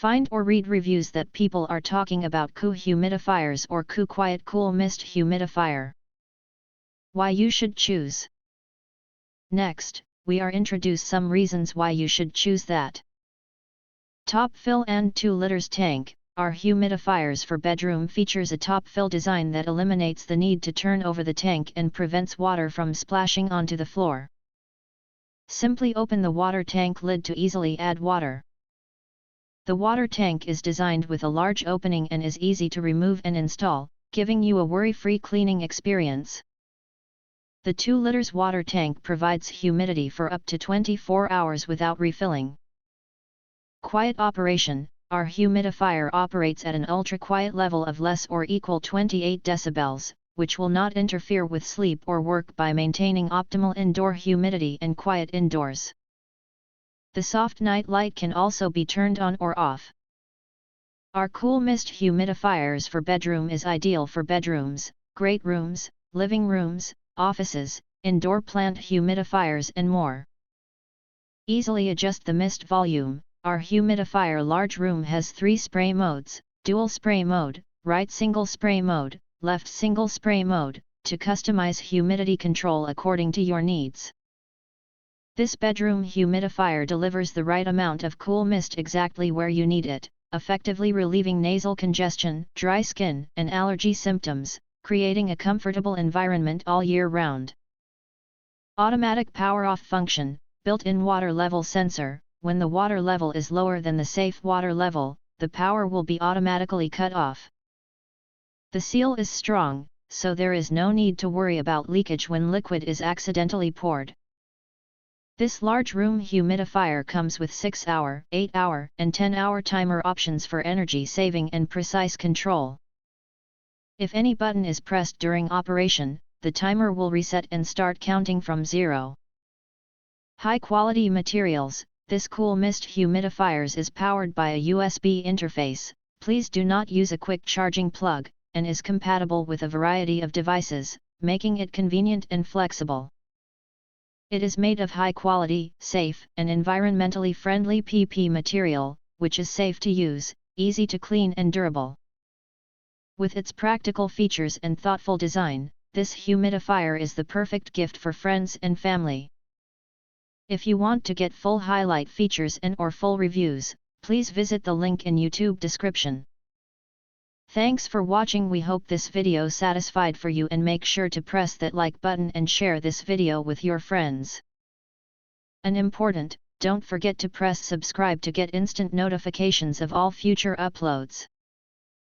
Find or read reviews that people are talking about COO Humidifiers or COO Quiet Cool Mist Humidifier. Why you should choose. Next, we are introduce some reasons why you should choose that. Top fill and 2 liters tank. Our humidifiers for bedroom features a top fill design that eliminates the need to turn over the tank and prevents water from splashing onto the floor. Simply open the water tank lid to easily add water. The water tank is designed with a large opening and is easy to remove and install, giving you a worry-free cleaning experience. The 2 liters water tank provides humidity for up to 24 hours without refilling. Quiet operation. Our humidifier operates at an ultra-quiet level of less or equal 28 decibels, which will not interfere with sleep or work by maintaining optimal indoor humidity and quiet indoors. The soft night light can also be turned on or off. Our Cool Mist Humidifiers for bedroom is ideal for bedrooms, great rooms, living rooms, offices, indoor plant humidifiers and more. Easily adjust the mist volume. Our humidifier large room has 3 spray modes, dual spray mode, right single spray mode, left single spray mode, to customize humidity control according to your needs. This bedroom humidifier delivers the right amount of cool mist exactly where you need it, effectively relieving nasal congestion, dry skin, and allergy symptoms, creating a comfortable environment all year round. Automatic power-off function, built-in water level sensor. When the water level is lower than the safe water level, the power will be automatically cut off. The seal is strong, so there is no need to worry about leakage when liquid is accidentally poured. This large room humidifier comes with 6-hour, 8-hour, and 10-hour timer options for energy saving and precise control. If any button is pressed during operation, the timer will reset and start counting from 0. High-quality materials. This Cool Mist Humidifiers is powered by a USB interface. Please do not use a quick charging plug, and is compatible with a variety of devices, making it convenient and flexible. It is made of high-quality, safe, and environmentally friendly PP material, which is safe to use, easy to clean and durable. With its practical features and thoughtful design, this humidifier is the perfect gift for friends and family. If you want to get full highlight features and/or full reviews, please visit the link in YouTube description. Thanks for watching. We hope this video satisfied for you, and make sure to press that like button and share this video with your friends. And important, don't forget to press subscribe to get instant notifications of all future uploads.